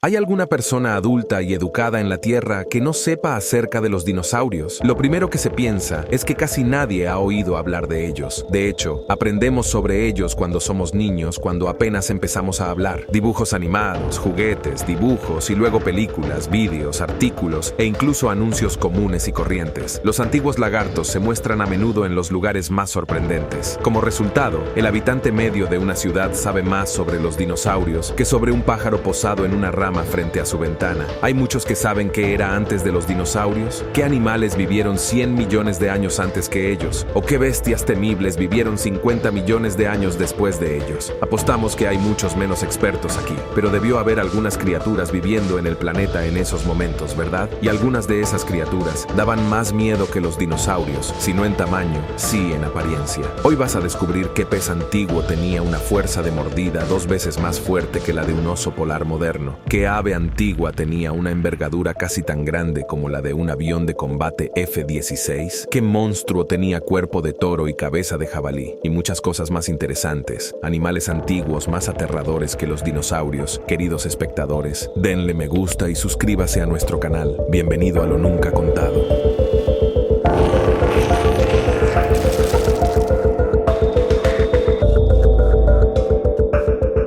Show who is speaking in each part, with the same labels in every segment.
Speaker 1: ¿Hay alguna persona adulta y educada en la Tierra que no sepa acerca de los dinosaurios? Lo primero que se piensa es que casi nadie ha oído hablar de ellos. De hecho, aprendemos sobre ellos cuando somos niños, cuando apenas empezamos a hablar. Dibujos animados, juguetes, dibujos y luego películas, vídeos, artículos e incluso anuncios comunes y corrientes. Los antiguos lagartos se muestran a menudo en los lugares más sorprendentes. Como resultado, el habitante medio de una ciudad sabe más sobre los dinosaurios que sobre un pájaro posado en una rama frente a su ventana. Hay muchos que saben qué era antes de los dinosaurios, qué animales vivieron 100 millones de años antes que ellos, o qué bestias temibles vivieron 50 millones de años después de ellos. Apostamos que hay muchos menos expertos aquí, pero debió haber algunas criaturas viviendo en el planeta en esos momentos, ¿verdad? Y algunas de esas criaturas daban más miedo que los dinosaurios, si no en tamaño, sí en apariencia. Hoy vas a descubrir qué pez antiguo tenía una fuerza de mordida 2 veces más fuerte que la de un oso polar moderno. ¿Qué ave antigua tenía una envergadura casi tan grande como la de un avión de combate F-16? ¿Qué monstruo tenía cuerpo de toro y cabeza de jabalí? Y muchas cosas más interesantes. Animales antiguos más aterradores que los dinosaurios. Queridos espectadores, denle me gusta y suscríbase a nuestro canal. Bienvenido a lo nunca contado.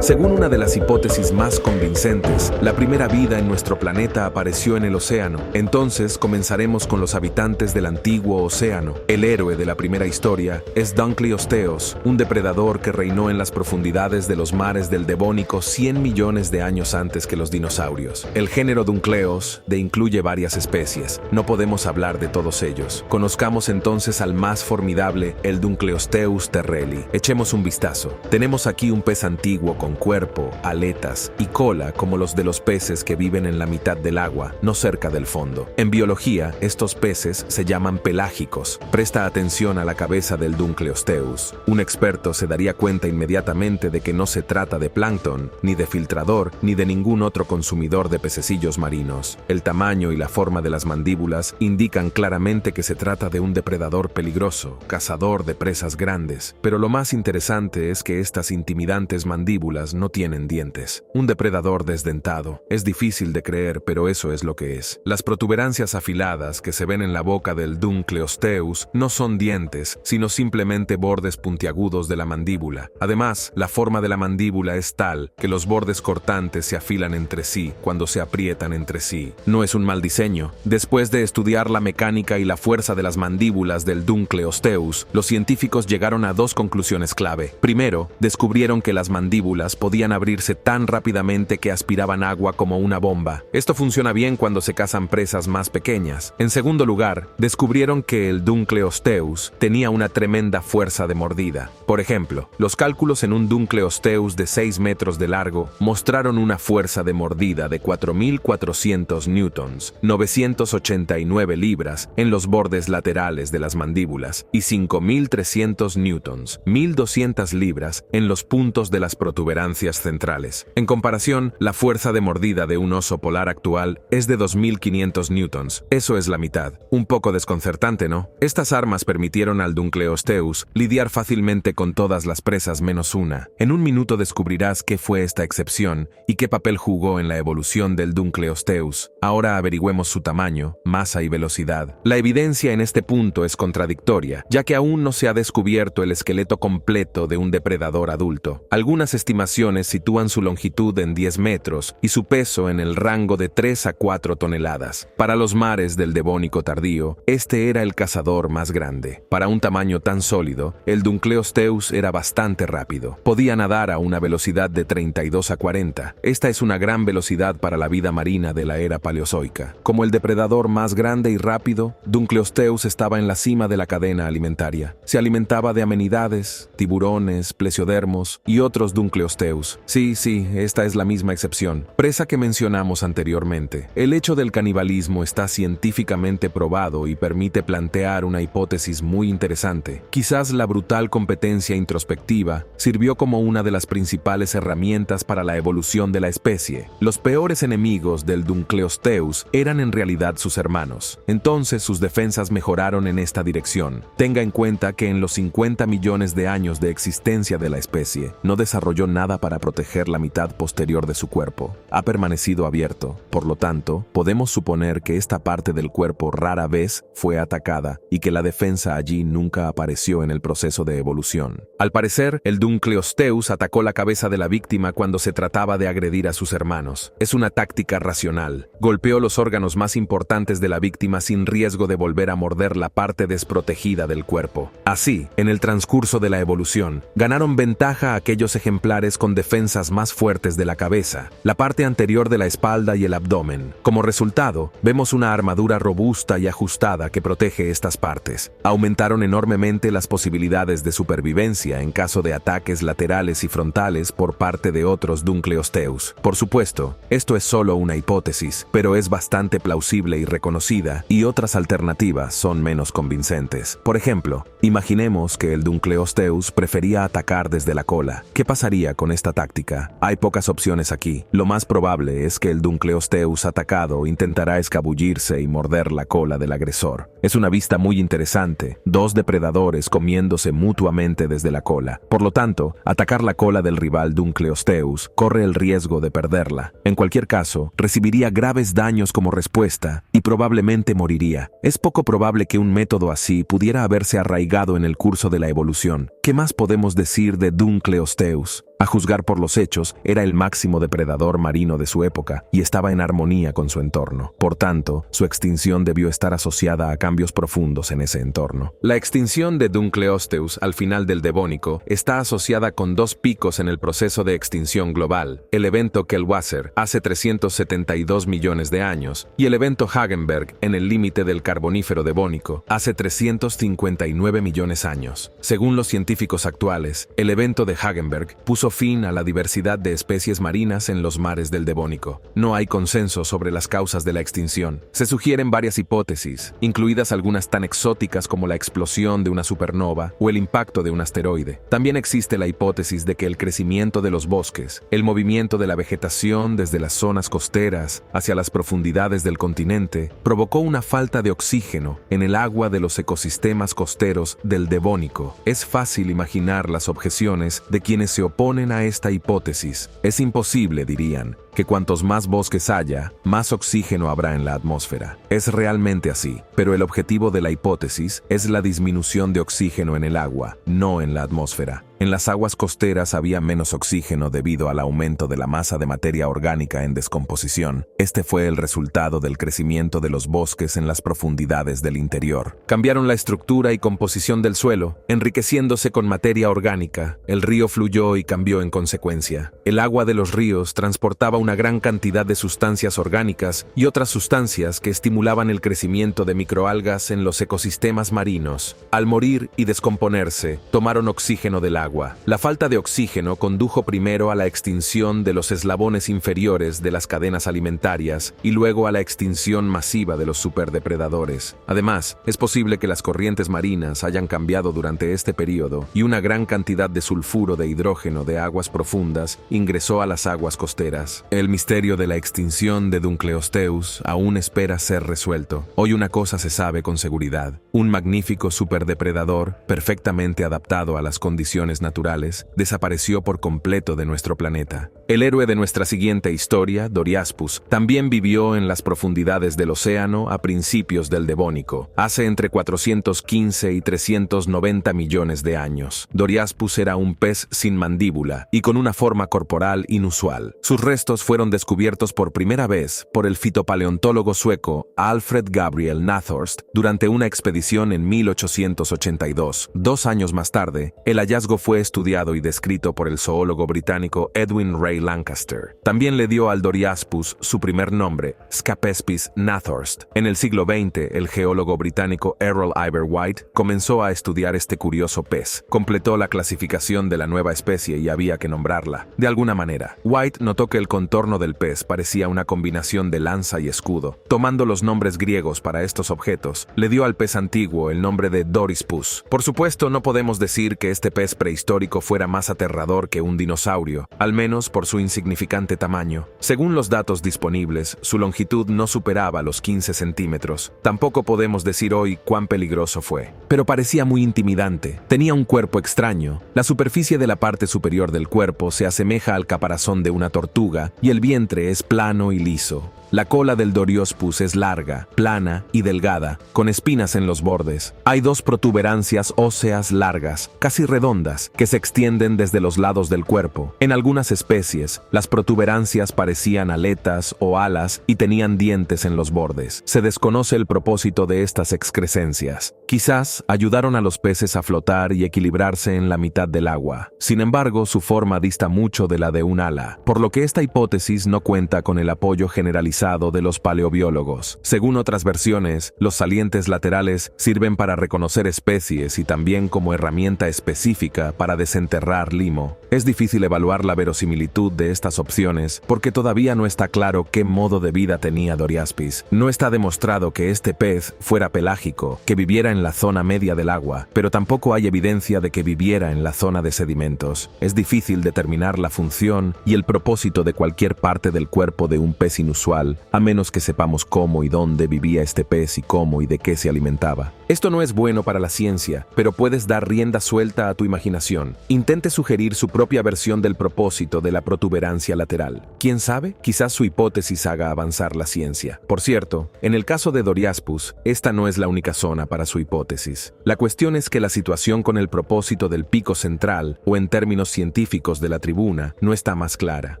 Speaker 1: Según una de las hipótesis más convincentes, la primera vida en nuestro planeta apareció en el océano. Entonces comenzaremos con los habitantes del antiguo océano. El héroe de la primera historia es Dunkleosteus, un depredador que reinó en las profundidades de los mares del Devónico 100 millones de años antes que los dinosaurios. El género Dunkleos incluye varias especies. No podemos hablar de todos ellos. Conozcamos entonces al más formidable, el Dunkleosteus terrelli. Echemos un vistazo. Tenemos aquí un pez antiguo con cuerpo, aletas y cola como los de los peces que viven en la mitad del agua, no cerca del fondo. En biología, estos peces se llaman pelágicos. Presta atención a la cabeza del Dunkleosteus. Un experto se daría cuenta inmediatamente de que no se trata de plancton, ni de filtrador, ni de ningún otro consumidor de pececillos marinos. El tamaño y la forma de las mandíbulas indican claramente que se trata de un depredador peligroso, cazador de presas grandes. Pero lo más interesante es que estas intimidantes mandíbulas no tienen dientes. Un depredador desdentado. Es difícil de creer, pero eso es lo que es. Las protuberancias afiladas que se ven en la boca del Dunkleosteus no son dientes, sino simplemente bordes puntiagudos de la mandíbula. Además, la forma de la mandíbula es tal que los bordes cortantes se afilan entre sí cuando se aprietan entre sí. No es un mal diseño. Después de estudiar la mecánica y la fuerza de las mandíbulas del Dunkleosteus, los científicos llegaron a 2 conclusiones clave. Primero, descubrieron que las mandíbulas podían abrirse tan rápidamente que aspiraban agua como una bomba. Esto funciona bien cuando se cazan presas más pequeñas. En segundo lugar, descubrieron que el Dunkleosteus tenía una tremenda fuerza de mordida. Por ejemplo, los cálculos en un Dunkleosteus de 6 metros de largo mostraron una fuerza de mordida de 4.400 newtons, 989 libras en los bordes laterales de las mandíbulas y 5.300 newtons, 1.200 libras en los puntos de las protuberancias centrales. En comparación, la fuerza de mordida de un oso polar actual es de 2.500 newtons. Eso es la mitad. Un poco desconcertante, ¿no? Estas armas permitieron al Dunkleosteus lidiar fácilmente con todas las presas menos una. En un minuto descubrirás qué fue esta excepción y qué papel jugó en la evolución del Dunkleosteus. Ahora averigüemos su tamaño, masa y velocidad. La evidencia en este punto es contradictoria, ya que aún no se ha descubierto el esqueleto completo de un depredador adulto. Algunas estimaciones sitúan su longitud en 10 metros y su peso en el rango de 3 a 4 toneladas. Para los mares del Devónico tardío, este era el cazador más grande. Para un tamaño tan sólido, el Dunkleosteus era bastante rápido. Podía nadar a una velocidad de 32 a 40. Esta es una gran velocidad para la vida marina de la era paleozoica. Como el depredador más grande y rápido, Dunkleosteus estaba en la cima de la cadena alimentaria. Se alimentaba de amenidades, tiburones, plesiodermos y otros Dunkleosteus. Sí, esta es la misma excepción, presa que mencionamos anteriormente. El hecho del canibalismo está científicamente probado y permite plantear una hipótesis muy interesante. Quizás la brutal competencia introspectiva sirvió como una de las principales herramientas para la evolución de la especie. Los peores enemigos del Dunkleosteus eran en realidad sus hermanos. Entonces sus defensas mejoraron en esta dirección. Tenga en cuenta que en los 50 millones de años de existencia de la especie, no desarrolló nada para protegerse proteger la mitad posterior de su cuerpo. Ha permanecido abierto, por lo tanto, podemos suponer que esta parte del cuerpo rara vez fue atacada y que la defensa allí nunca apareció en el proceso de evolución. Al parecer, el Dunkleosteus atacó la cabeza de la víctima cuando se trataba de agredir a sus hermanos. Es una táctica racional. Golpeó los órganos más importantes de la víctima sin riesgo de volver a morder la parte desprotegida del cuerpo. Así, en el transcurso de la evolución, ganaron ventaja aquellos ejemplares con defensas más fuertes de la cabeza, la parte anterior de la espalda y el abdomen. Como resultado, vemos una armadura robusta y ajustada que protege estas partes. Aumentaron enormemente las posibilidades de supervivencia en caso de ataques laterales y frontales por parte de otros Dunkleosteus. Por supuesto, esto es solo una hipótesis, pero es bastante plausible y reconocida, y otras alternativas son menos convincentes. Por ejemplo, imaginemos que el Dunkleosteus prefería atacar desde la cola. ¿Qué pasaría con esta táctica? Hay pocas opciones aquí. Lo más probable es que el Dunkleosteus atacado intentará escabullirse y morder la cola del agresor. Es una vista muy interesante, dos depredadores comiéndose mutuamente desde la cola. Por lo tanto, atacar la cola del rival Dunkleosteus corre el riesgo de perderla. En cualquier caso, recibiría graves daños como respuesta y probablemente moriría. Es poco probable que un método así pudiera haberse arraigado en el curso de la evolución. ¿Qué más podemos decir de Dunkleosteus? A juzgar por los hechos, era el máximo depredador marino de su época y estaba en armonía con su entorno. Por tanto, su extinción debió estar asociada a cambios profundos en ese entorno. La extinción de Dunkleosteus al final del Devónico está asociada con dos picos en el proceso de extinción global: el evento Kellwasser hace 372 millones de años y el evento Hagenberg en el límite del Carbonífero Devónico hace 359 millones de años. Según los científicos actuales, el evento de Hagenberg puso fin a la diversidad de especies marinas en los mares del Devónico. No hay consenso sobre las causas de la extinción. Se sugieren varias hipótesis, incluidas algunas tan exóticas como la explosión de una supernova o el impacto de un asteroide. También existe la hipótesis de que el crecimiento de los bosques, el movimiento de la vegetación desde las zonas costeras hacia las profundidades del continente, provocó una falta de oxígeno en el agua de los ecosistemas costeros del Devónico. Es fácil imaginar las objeciones de quienes se oponen a esta hipótesis. Es imposible, dirían, que cuantos más bosques haya, más oxígeno habrá en la atmósfera. Es realmente así, pero el objetivo de la hipótesis es la disminución de oxígeno en el agua, no en la atmósfera. En las aguas costeras había menos oxígeno debido al aumento de la masa de materia orgánica en descomposición. Este fue el resultado del crecimiento de los bosques en las profundidades del interior. Cambiaron la estructura y composición del suelo, enriqueciéndose con materia orgánica. El río fluyó y cambió en consecuencia. El agua de los ríos transportaba una gran cantidad de sustancias orgánicas y otras sustancias que estimulaban el crecimiento de microalgas en los ecosistemas marinos. Al morir y descomponerse, tomaron oxígeno del agua. La falta de oxígeno condujo primero a la extinción de los eslabones inferiores de las cadenas alimentarias y luego a la extinción masiva de los superdepredadores. Además, es posible que las corrientes marinas hayan cambiado durante este periodo y una gran cantidad de sulfuro de hidrógeno de aguas profundas ingresó a las aguas costeras. El misterio de la extinción de Dunkleosteus aún espera ser resuelto. Hoy una cosa se sabe con seguridad: un magnífico superdepredador, perfectamente adaptado a las condiciones naturales, desapareció por completo de nuestro planeta. El héroe de nuestra siguiente historia, Doriaspus, también vivió en las profundidades del océano a principios del Devónico, hace entre 415 y 390 millones de años. Doriaspus era un pez sin mandíbula y con una forma corporal inusual. Sus restos fueron descubiertos por primera vez por el fitopaleontólogo sueco Alfred Gabriel Nathorst durante una expedición en 1882. 2 años más tarde, el hallazgo fue estudiado y descrito por el zoólogo británico Edwin Ray Lancaster. También le dio al Doriaspus su primer nombre, Scapespis nathorst. En el siglo XX, el geólogo británico Errol Iver White comenzó a estudiar este curioso pez. Completó la clasificación de la nueva especie y había que nombrarla. De alguna manera, White notó que el contorno del pez parecía una combinación de lanza y escudo. Tomando los nombres griegos para estos objetos, le dio al pez antiguo el nombre de Dorispus. Por supuesto, no podemos decir que este pez prehistórico prehistórico fuera más aterrador que un dinosaurio, al menos por su insignificante tamaño. Según los datos disponibles, su longitud no superaba los 15 centímetros. Tampoco podemos decir hoy cuán peligroso fue, pero parecía muy intimidante. Tenía un cuerpo extraño. La superficie de la parte superior del cuerpo se asemeja al caparazón de una tortuga y el vientre es plano y liso. La cola del Doriopus es larga, plana y delgada, con espinas en los bordes. Hay dos protuberancias óseas largas, casi redondas, que se extienden desde los lados del cuerpo. En algunas especies, las protuberancias parecían aletas o alas y tenían dientes en los bordes. Se desconoce el propósito de estas excrescencias. Quizás ayudaron a los peces a flotar y equilibrarse en la mitad del agua. Sin embargo, su forma dista mucho de la de un ala, por lo que esta hipótesis no cuenta con el apoyo generalizado de los paleobiólogos. Según otras versiones, los salientes laterales sirven para reconocer especies y también como herramienta específica para desenterrar limo. Es difícil evaluar la verosimilitud de estas opciones porque todavía no está claro qué modo de vida tenía Doriaspis. No está demostrado que este pez fuera pelágico, que viviera en la zona media del agua, pero tampoco hay evidencia de que viviera en la zona de sedimentos. Es difícil determinar la función y el propósito de cualquier parte del cuerpo de un pez inusual, a menos que sepamos cómo y dónde vivía este pez y cómo y de qué se alimentaba. Esto no es bueno para la ciencia, pero puedes dar rienda suelta a tu imaginación. Intente sugerir su propia versión del propósito de la protuberancia lateral. ¿Quién sabe? Quizás su hipótesis haga avanzar la ciencia. Por cierto, en el caso de Doriaspus, esta no es la única zona para su hipótesis. La cuestión es que la situación con el propósito del pico central, o en términos científicos de la tribuna, no está más clara.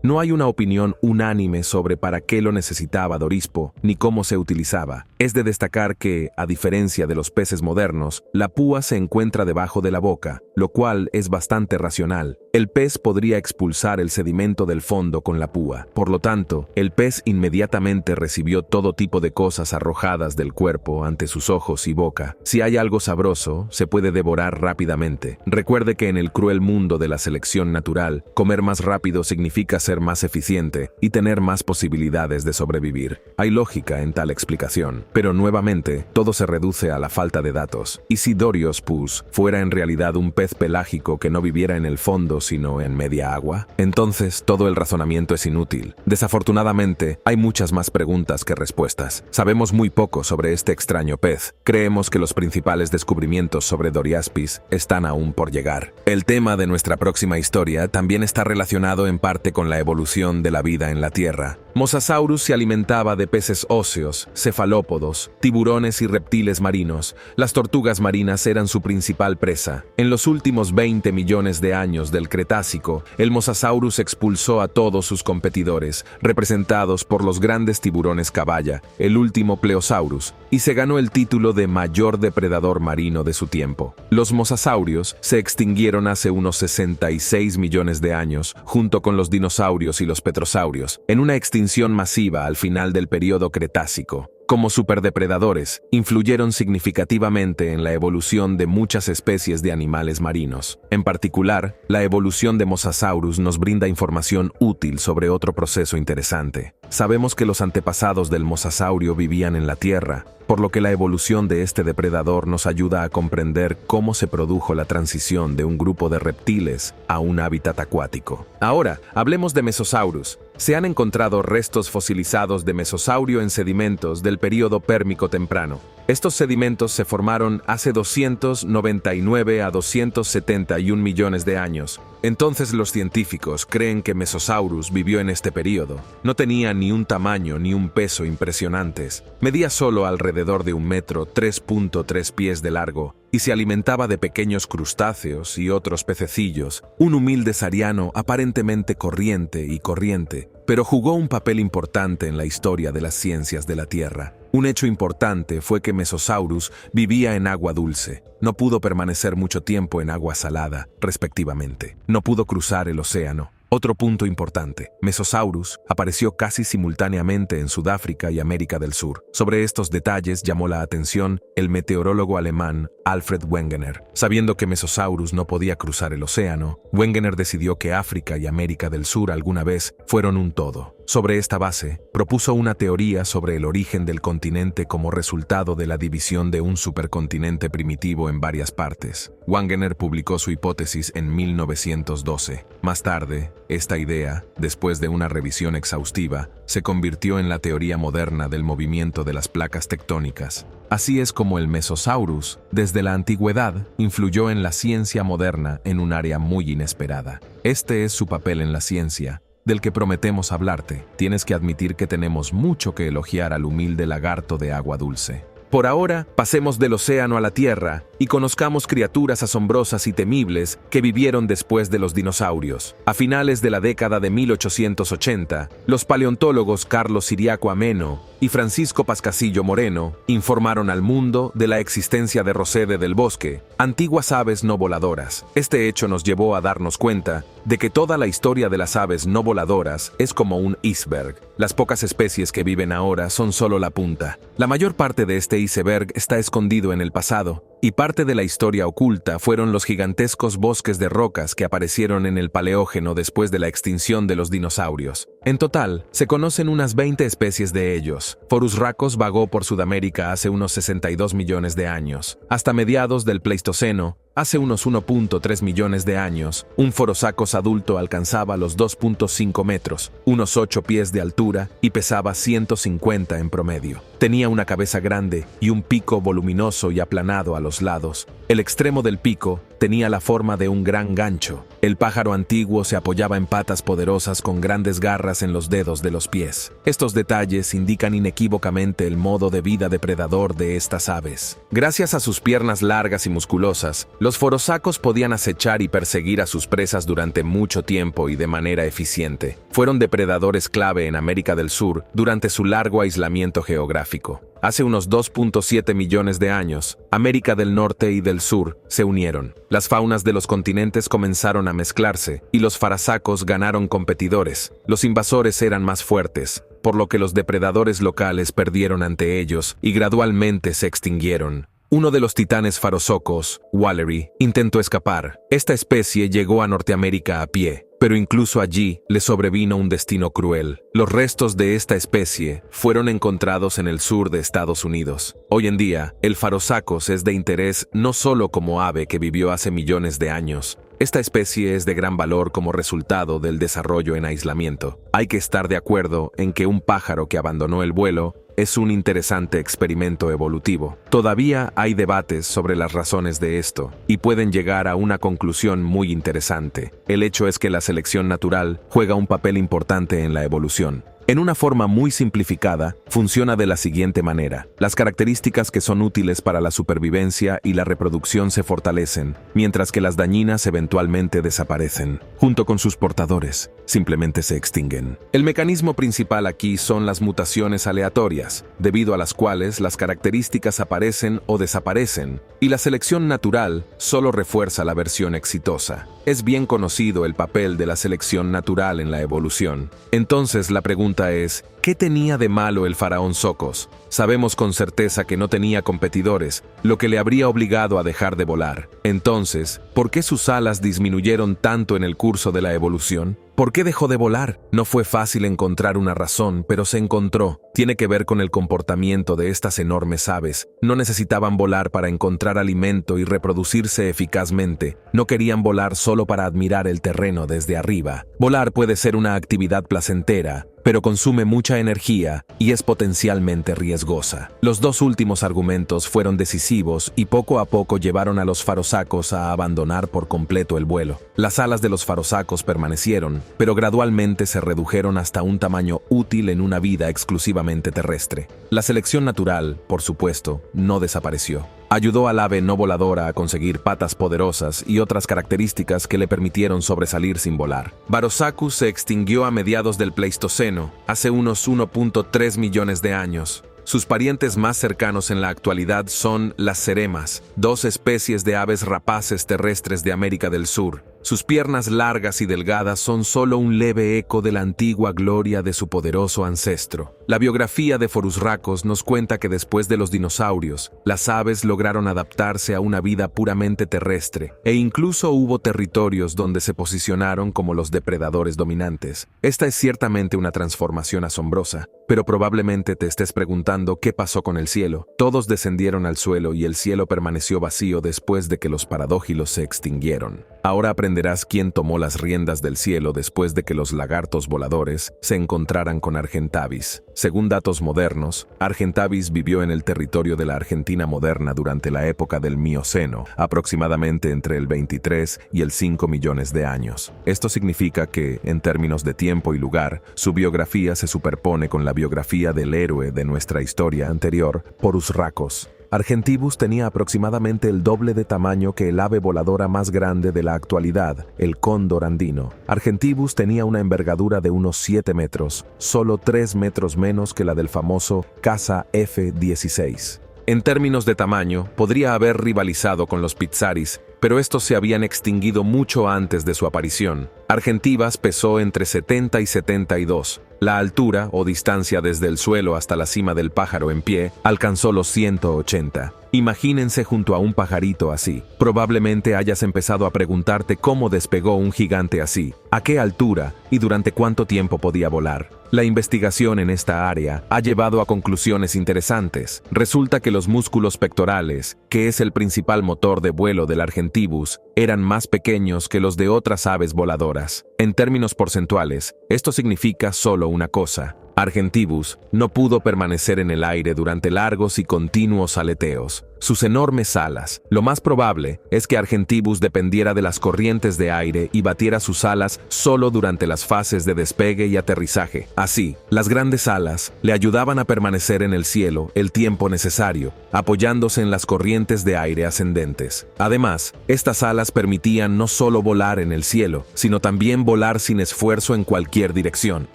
Speaker 1: No hay una opinión unánime sobre para qué lo necesitaba Dorispo, ni cómo se utilizaba. Es de destacar que, a diferencia de los peces modernos, la púa se encuentra debajo de la boca, lo cual es bastante racional. El pez podría expulsar el sedimento del fondo con la púa. Por lo tanto, el pez inmediatamente recibió todo tipo de cosas arrojadas del cuerpo ante sus ojos y boca. Si hay algo sabroso, se puede devorar rápidamente. Recuerde que en el cruel mundo de la selección natural, comer más rápido significa ser más eficiente y tener más posibilidades de sobrevivir. Hay lógica en tal explicación, pero nuevamente, todo se reduce a la falta de datos. ¿Y si Doriopus fuera en realidad un pez pelágico que no viviera en el fondo sino en media agua? Entonces, todo el razonamiento es inútil. Desafortunadamente, hay muchas más preguntas que respuestas. Sabemos muy poco sobre este extraño pez. Creemos que los principales descubrimientos sobre Doriaspis están aún por llegar. El tema de nuestra próxima historia también está relacionado en parte con la evolución de la vida en la Tierra. Mosasaurus se alimentaba de peces óseos, cefalópodos, tiburones y reptiles marinos. Las tortugas marinas eran su principal presa. En los últimos 20 millones de años del Cretácico, el Mosasaurus expulsó a todos sus competidores, representados por los grandes tiburones caballa, el último Pleosaurus, y se ganó el título de mayor depredador marino de su tiempo. Los mosasaurios se extinguieron hace unos 66 millones de años, junto con los dinosaurios y los petrosaurios, en una extinción masiva al final del período Cretácico. Como superdepredadores, influyeron significativamente en la evolución de muchas especies de animales marinos. En particular, la evolución de Mosasaurus nos brinda información útil sobre otro proceso interesante. Sabemos que los antepasados del mosasaurio vivían en la Tierra, por lo que la evolución de este depredador nos ayuda a comprender cómo se produjo la transición de un grupo de reptiles a un hábitat acuático. Ahora, hablemos de Mesosaurus. Se han encontrado restos fosilizados de mesosaurio en sedimentos del período pérmico temprano. Estos sedimentos se formaron hace 299 a 271 millones de años. Entonces los científicos creen que Mesosaurus vivió en este período. No tenía ni un tamaño ni un peso impresionantes. Medía solo alrededor de 1 metro, 3.3 pies de largo, y se alimentaba de pequeños crustáceos y otros pececillos, un humilde sariano aparentemente corriente, pero jugó un papel importante en la historia de las ciencias de la Tierra. Un hecho importante fue que Mesosaurus vivía en agua dulce. No pudo permanecer mucho tiempo en agua salada, respectivamente. No pudo cruzar el océano. Otro punto importante, Mesosaurus apareció casi simultáneamente en Sudáfrica y América del Sur. Sobre estos detalles llamó la atención el meteorólogo alemán Alfred Wegener. Sabiendo que Mesosaurus no podía cruzar el océano, Wegener decidió que África y América del Sur alguna vez fueron un todo. Sobre esta base, propuso una teoría sobre el origen del continente como resultado de la división de un supercontinente primitivo en varias partes. Wegener publicó su hipótesis en 1912. Más tarde, esta idea, después de una revisión exhaustiva, se convirtió en la teoría moderna del movimiento de las placas tectónicas. Así es como el Mesosaurus, desde la antigüedad, influyó en la ciencia moderna en un área muy inesperada. Este es su papel en la ciencia, del que prometemos hablarte. Tienes que admitir que tenemos mucho que elogiar al humilde lagarto de agua dulce. Por ahora, pasemos del océano a la tierra y conozcamos criaturas asombrosas y temibles que vivieron después de los dinosaurios. A finales de la década de 1880, los paleontólogos Carlos Ciriaco Ameno y Francisco Pascasillo Moreno informaron al mundo de la existencia de Rosede del bosque, antiguas aves no voladoras. Este hecho nos llevó a darnos cuenta de que toda la historia de las aves no voladoras es como un iceberg. Las pocas especies que viven ahora son solo la punta. La mayor parte de este iceberg está escondido en el pasado, y parte de la historia oculta fueron los gigantescos bosques de rocas que aparecieron en el Paleógeno después de la extinción de los dinosaurios. En total, se conocen unas 20 especies de ellos. Forus racos vagó por Sudamérica hace unos 62 millones de años. Hasta mediados del Pleistoceno, hace unos 1.3 millones de años, un Forosacos adulto alcanzaba los 2.5 metros, unos 8 pies de altura y pesaba 150 en promedio. Tenía una cabeza grande y un pico voluminoso y aplanado a los lados. El extremo del pico tenía la forma de un gran gancho. El pájaro antiguo se apoyaba en patas poderosas con grandes garras en los dedos de los pies. Estos detalles indican inequívocamente el modo de vida depredador de estas aves. Gracias a sus piernas largas y musculosas, los forosacos podían acechar y perseguir a sus presas durante mucho tiempo y de manera eficiente. Fueron depredadores clave en América del Sur durante su largo aislamiento geográfico. Hace unos 2.7 millones de años, América del Norte y del Sur se unieron. Las faunas de los continentes comenzaron a mezclarse y los farasacos ganaron competidores. Los invasores eran más fuertes, por lo que los depredadores locales perdieron ante ellos y gradualmente se extinguieron. Uno de los titanes farosocos, Wallery, intentó escapar. Esta especie llegó a Norteamérica a pie, pero incluso allí le sobrevino un destino cruel. Los restos de esta especie fueron encontrados en el sur de Estados Unidos. Hoy en día, el Farosacos es de interés no solo como ave que vivió hace millones de años. Esta especie es de gran valor como resultado del desarrollo en aislamiento. Hay que estar de acuerdo en que un pájaro que abandonó el vuelo es un interesante experimento evolutivo. Todavía hay debates sobre las razones de esto, y pueden llegar a una conclusión muy interesante. El hecho es que la selección natural juega un papel importante en la evolución. En una forma muy simplificada, funciona de la siguiente manera. Las características que son útiles para la supervivencia y la reproducción se fortalecen, mientras que las dañinas eventualmente desaparecen. Junto con sus portadores, simplemente se extinguen. El mecanismo principal aquí son las mutaciones aleatorias, debido a las cuales las características aparecen o desaparecen, y la selección natural solo refuerza la versión exitosa. Es bien conocido el papel de la selección natural en la evolución. Entonces la pregunta es, ¿qué tenía de malo el faraón Socos? Sabemos con certeza que no tenía competidores, lo que le habría obligado a dejar de volar. Entonces, ¿por qué sus alas disminuyeron tanto en el curso de la evolución? ¿Por qué dejó de volar? No fue fácil encontrar una razón, pero se encontró. Tiene que ver con el comportamiento de estas enormes aves. No necesitaban volar para encontrar alimento y reproducirse eficazmente. No querían volar solo para admirar el terreno desde arriba. Volar puede ser una actividad placentera, pero consume mucha energía y es potencialmente riesgosa. Los dos últimos argumentos fueron decisivos y poco a poco llevaron a los farosacos a abandonar por completo el vuelo. Las alas de los farosacos permanecieron, pero gradualmente se redujeron hasta un tamaño útil en una vida exclusivamente terrestre. La selección natural, por supuesto, no desapareció. Ayudó al ave no voladora a conseguir patas poderosas y otras características que le permitieron sobresalir sin volar. Barosaurus se extinguió a mediados del Pleistoceno, hace unos 1.3 millones de años. Sus parientes más cercanos en la actualidad son las ceremas, dos especies de aves rapaces terrestres de América del Sur. Sus piernas largas y delgadas son solo un leve eco de la antigua gloria de su poderoso ancestro. La biografía de Forusrhacos nos cuenta que después de los dinosaurios, las aves lograron adaptarse a una vida puramente terrestre, e incluso hubo territorios donde se posicionaron como los depredadores dominantes. Esta es ciertamente una transformación asombrosa, pero probablemente te estés preguntando qué pasó con el cielo. Todos descendieron al suelo y el cielo permaneció vacío después de que los paradójilos se extinguieron. Ahora aprenderás quién tomó las riendas del cielo después de que los lagartos voladores se encontraran con Argentavis. Según datos modernos, Argentavis vivió en el territorio de la Argentina moderna durante la época del Mioceno, aproximadamente entre el 23 y el 5 millones de años. Esto significa que, en términos de tiempo y lugar, su biografía se superpone con la biografía del héroe de nuestra historia anterior, Forusrhacos. Argentibus tenía aproximadamente el doble de tamaño que el ave voladora más grande de la actualidad, el cóndor andino. Argentibus tenía una envergadura de unos 7 metros, solo 3 metros menos que la del famoso caza F-16. En términos de tamaño, podría haber rivalizado con los Pizzaris, pero estos se habían extinguido mucho antes de su aparición. Argentibus pesó entre 70 y 72. La altura, o distancia desde el suelo hasta la cima del pájaro en pie, alcanzó los 180. Imagínense junto a un pajarito así. Probablemente hayas empezado a preguntarte cómo despegó un gigante así, a qué altura y durante cuánto tiempo podía volar. La investigación en esta área ha llevado a conclusiones interesantes. Resulta que los músculos pectorales, que es el principal motor de vuelo del Argentibus, eran más pequeños que los de otras aves voladoras. En términos porcentuales, esto significa solo una cosa: Argentibus no pudo permanecer en el aire durante largos y continuos aleteos. Sus enormes alas. Lo más probable es que Argentibus dependiera de las corrientes de aire y batiera sus alas solo durante las fases de despegue y aterrizaje. Así, las grandes alas le ayudaban a permanecer en el cielo el tiempo necesario, apoyándose en las corrientes de aire ascendentes. Además, estas alas permitían no solo volar en el cielo, sino también volar sin esfuerzo en cualquier dirección.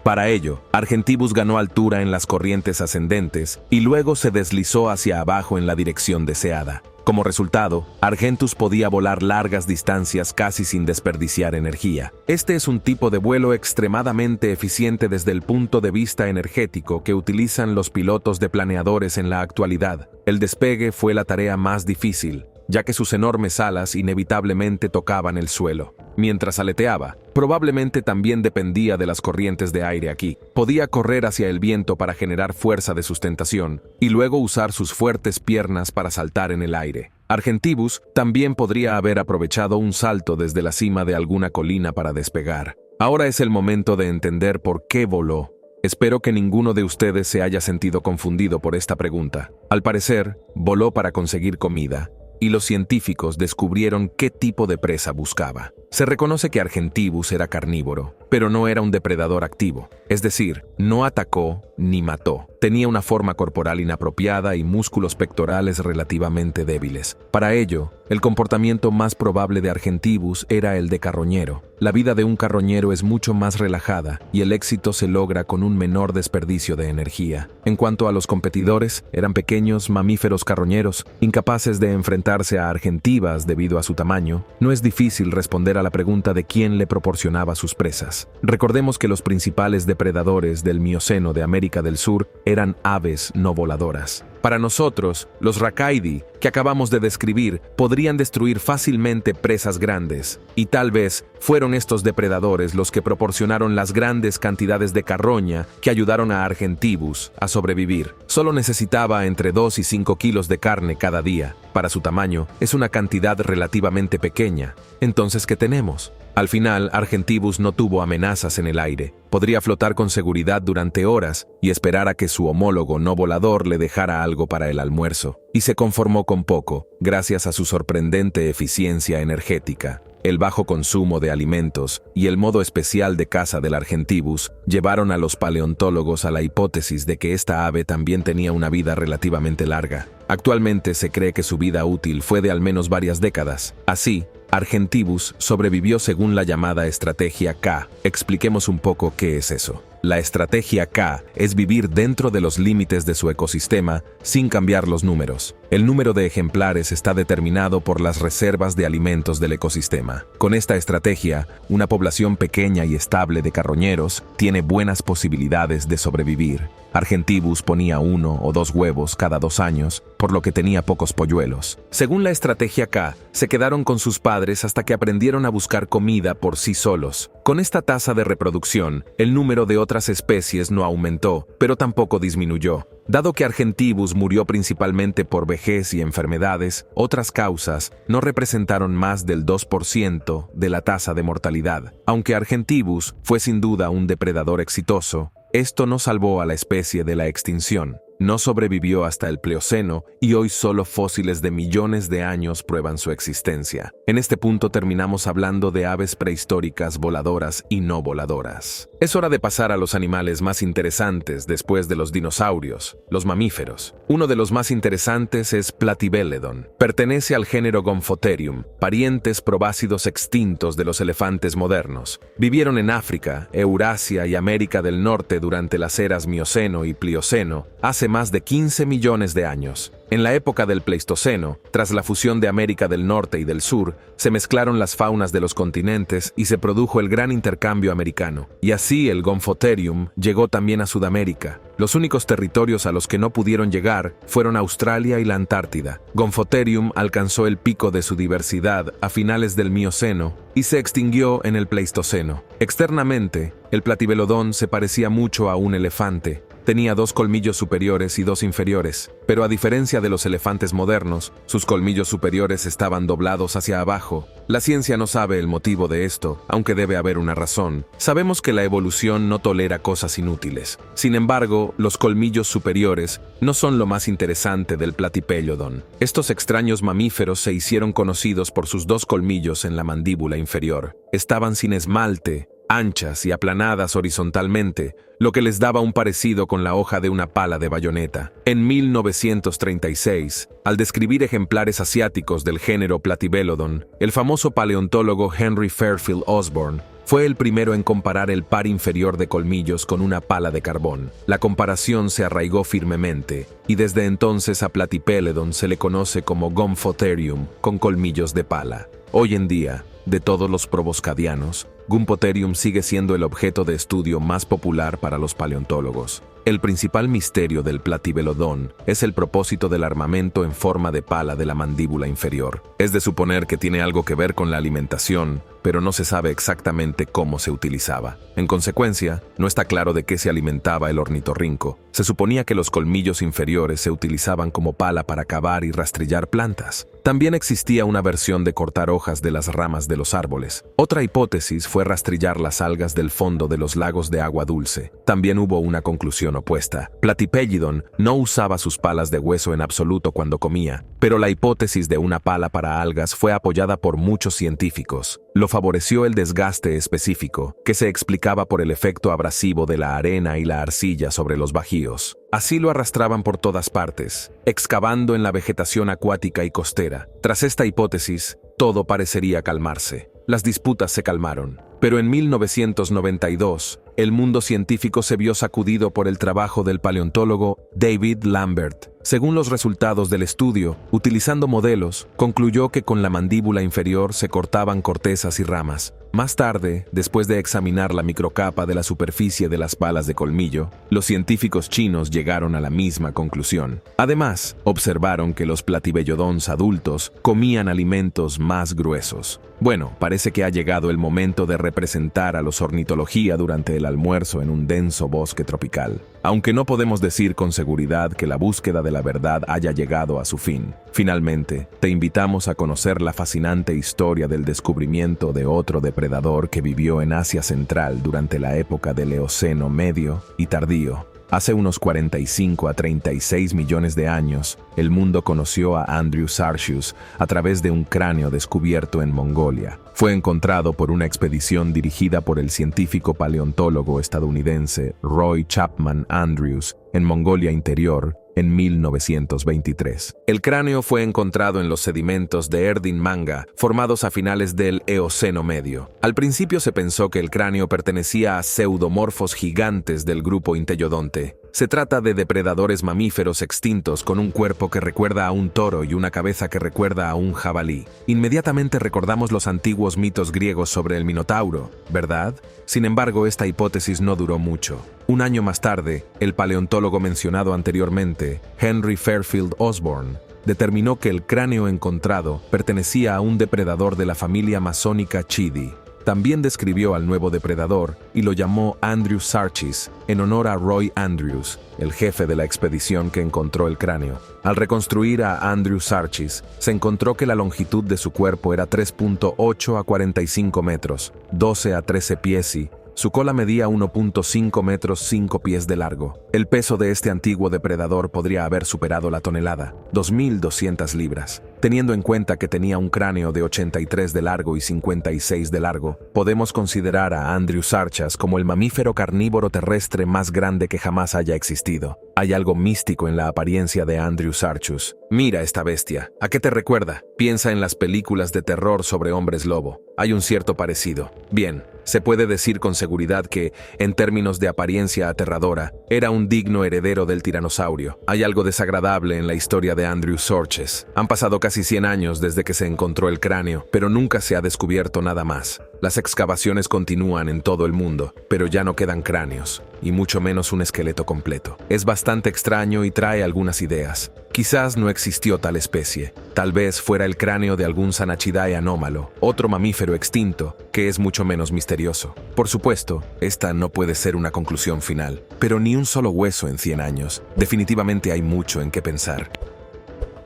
Speaker 1: Para ello, Argentibus ganó altura en las corrientes ascendentes y luego se deslizó hacia abajo en la dirección deseada. Como resultado, Argentus podía volar largas distancias casi sin desperdiciar energía. Este es un tipo de vuelo extremadamente eficiente desde el punto de vista energético que utilizan los pilotos de planeadores en la actualidad. El despegue fue la tarea más difícil, ya que sus enormes alas inevitablemente tocaban el suelo. Mientras aleteaba, probablemente también dependía de las corrientes de aire aquí. Podía correr hacia el viento para generar fuerza de sustentación y luego usar sus fuertes piernas para saltar en el aire. Argentibus también podría haber aprovechado un salto desde la cima de alguna colina para despegar. Ahora es el momento de entender por qué voló. Espero que ninguno de ustedes se haya sentido confundido por esta pregunta. Al parecer, voló para conseguir comida, y los científicos descubrieron qué tipo de presa buscaba. Se reconoce que Argentibus era carnívoro, pero no era un depredador activo, es decir, no atacó ni mató. Tenía una forma corporal inapropiada y músculos pectorales relativamente débiles. Para ello, el comportamiento más probable de Argentibus era el de carroñero. La vida de un carroñero es mucho más relajada y el éxito se logra con un menor desperdicio de energía. En cuanto a los competidores, eran pequeños mamíferos carroñeros, incapaces de enfrentarse a Argentibus debido a su tamaño. No es difícil responder a la pregunta de quién le proporcionaba sus presas. Recordemos que los principales depredadores del Mioceno de América del Sur eran aves no voladoras. Para nosotros, los Rhacaidae que acabamos de describir podrían destruir fácilmente presas grandes, y tal vez fueron estos depredadores los que proporcionaron las grandes cantidades de carroña que ayudaron a Argentibus a sobrevivir. Solo necesitaba entre 2 y 5 kilos de carne cada día. Para su tamaño, es una cantidad relativamente pequeña. Entonces, ¿qué tenemos? Al final, Argentibus no tuvo amenazas en el aire. Podría flotar con seguridad durante horas y esperar a que su homólogo no volador le dejara algo para el almuerzo. Y se conformó con poco, gracias a su sorprendente eficiencia energética. El bajo consumo de alimentos y el modo especial de caza del Argentibus llevaron a los paleontólogos a la hipótesis de que esta ave también tenía una vida relativamente larga. Actualmente se cree que su vida útil fue de al menos varias décadas. Así, Argentibus sobrevivió según la llamada estrategia K. Expliquemos un poco qué es eso. La estrategia K es vivir dentro de los límites de su ecosistema sin cambiar los números. El número de ejemplares está determinado por las reservas de alimentos del ecosistema. Con esta estrategia, una población pequeña y estable de carroñeros tiene buenas posibilidades de sobrevivir. Argentibus ponía 1 o 2 huevos cada 2 años, por lo que tenía pocos polluelos. Según la estrategia K, se quedaron con sus padres hasta que aprendieron a buscar comida por sí solos. Con esta tasa de reproducción, el número de otras especies no aumentó, pero tampoco disminuyó. Dado que Argentibus murió principalmente por vejez y enfermedades, otras causas no representaron más del 2% de la tasa de mortalidad. Aunque Argentibus fue sin duda un depredador exitoso, esto no salvó a la especie de la extinción. No sobrevivió hasta el Plioceno y hoy solo fósiles de millones de años prueban su existencia. En este punto terminamos hablando de aves prehistóricas voladoras y no voladoras. Es hora de pasar a los animales más interesantes después de los dinosaurios, los mamíferos. Uno de los más interesantes es Platybeledon. Pertenece al género Gomphotherium, parientes probácidos extintos de los elefantes modernos. Vivieron en África, Eurasia y América del Norte durante las eras Mioceno y Plioceno, hace más de 15 millones de años. En la época del Pleistoceno, tras la fusión de América del Norte y del Sur, se mezclaron las faunas de los continentes y se produjo el gran intercambio americano. Y así el Gomphotherium llegó también a Sudamérica. Los únicos territorios a los que no pudieron llegar fueron Australia y la Antártida. Gomphotherium alcanzó el pico de su diversidad a finales del Mioceno y se extinguió en el Pleistoceno. Externamente, el Platybelodon se parecía mucho a un elefante. Tenía 2 colmillos superiores y 2 inferiores, pero a diferencia de los elefantes modernos, sus colmillos superiores estaban doblados hacia abajo. La ciencia no sabe el motivo de esto, aunque debe haber una razón. Sabemos que la evolución no tolera cosas inútiles. Sin embargo, los colmillos superiores no son lo más interesante del Platypelodon. Estos extraños mamíferos se hicieron conocidos por sus 2 colmillos en la mandíbula inferior. Estaban sin esmalte, anchas y aplanadas horizontalmente, lo que les daba un parecido con la hoja de una pala de bayoneta. En 1936, al describir ejemplares asiáticos del género Platybelodon, el famoso paleontólogo Henry Fairfield Osborn fue el primero en comparar el par inferior de colmillos con una pala de carbón. La comparación se arraigó firmemente, y desde entonces a Platypelodon se le conoce como Gomphotherium, con colmillos de pala. Hoy en día, de todos los proboscadianos, Gomphotherium sigue siendo el objeto de estudio más popular para los paleontólogos. El principal misterio del Platybelodon es el propósito del armamento en forma de pala de la mandíbula inferior. Es de suponer que tiene algo que ver con la alimentación, pero no se sabe exactamente cómo se utilizaba. En consecuencia, no está claro de qué se alimentaba el ornitorrinco. Se suponía que los colmillos inferiores se utilizaban como pala para cavar y rastrillar plantas. También existía una versión de cortar hojas de las ramas de los árboles. Otra hipótesis fue rastrillar las algas del fondo de los lagos de agua dulce. También hubo una conclusión opuesta. Platypelodon no usaba sus palas de hueso en absoluto cuando comía, pero la hipótesis de una pala para algas fue apoyada por muchos científicos. Lo favoreció el desgaste específico, que se explicaba por el efecto abrasivo de la arena y la arcilla sobre los bajíos. Así lo arrastraban por todas partes, excavando en la vegetación acuática y costera. Tras esta hipótesis, todo parecería calmarse. Las disputas se calmaron, pero en 1992, el mundo científico se vio sacudido por el trabajo del paleontólogo David Lambert. Según los resultados del estudio, utilizando modelos, concluyó que con la mandíbula inferior se cortaban cortezas y ramas. Más tarde, después de examinar la microcapa de la superficie de las palas de colmillo, los científicos chinos llegaron a la misma conclusión. Además, observaron que los Platybelodons adultos comían alimentos más gruesos. Bueno, parece que ha llegado el momento de representar a los ornitología durante el almuerzo en un denso bosque tropical. Aunque no podemos decir con seguridad que la búsqueda de la verdad haya llegado a su fin. Finalmente, te invitamos a conocer la fascinante historia del descubrimiento de otro depredador que vivió en Asia Central durante la época del Eoceno medio y tardío. Hace unos 45 a 36 millones de años, el mundo conoció a Andrew Sarsius a través de un cráneo descubierto en Mongolia. Fue encontrado por una expedición dirigida por el científico paleontólogo estadounidense Roy Chapman Andrews en Mongolia Interior, en 1923. El cráneo fue encontrado en los sedimentos de Erdin Manga, formados a finales del Eoceno medio. Al principio se pensó que el cráneo pertenecía a pseudomorfos gigantes del grupo Intellodonte. Se trata de depredadores mamíferos extintos con un cuerpo que recuerda a un toro y una cabeza que recuerda a un jabalí. Inmediatamente recordamos los antiguos mitos griegos sobre el Minotauro, ¿verdad? Sin embargo, esta hipótesis no duró mucho. Un año más tarde, el paleontólogo mencionado anteriormente, Henry Fairfield Osborn, determinó que el cráneo encontrado pertenecía a un depredador de la familia masónica Chidi. También describió al nuevo depredador y lo llamó Andrew Sarchis, en honor a Roy Andrews, el jefe de la expedición que encontró el cráneo. Al reconstruir a Andrew Sarchis, se encontró que la longitud de su cuerpo era 3.8 a 45 metros, 12 a 13 pies y su cola medía 1.5 metros 5 pies de largo. El peso de este antiguo depredador podría haber superado la tonelada, 2.200 libras. Teniendo en cuenta que tenía un cráneo de 83 de largo y 56 de largo, podemos considerar a Andrew Sarchis como el mamífero carnívoro terrestre más grande que jamás haya existido. Hay algo místico en la apariencia de Andrew Sarchis. Mira esta bestia. ¿A qué te recuerda? Piensa en las películas de terror sobre hombres lobo. Hay un cierto parecido. Bien, se puede decir con seguridad que, en términos de apariencia aterradora, era un digno heredero del tiranosaurio. Hay algo desagradable en la historia de Andrew Sarchis. Han pasado casi 100 años desde que se encontró el cráneo, pero nunca se ha descubierto nada más. Las excavaciones continúan en todo el mundo, pero ya no quedan cráneos, y mucho menos un esqueleto completo. Es bastante extraño y trae algunas ideas. Quizás no existió tal especie. Tal vez fuera el cráneo de algún Sanachidae anómalo, otro mamífero extinto, que es mucho menos misterioso. Por supuesto, esta no puede ser una conclusión final, pero ni un solo hueso en 100 años. Definitivamente hay mucho en qué pensar.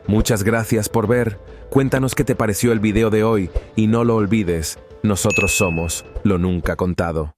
Speaker 1: Muchas gracias por ver. Cuéntanos qué te pareció el video de hoy y no lo olvides, nosotros somos Lo Nunca Contado.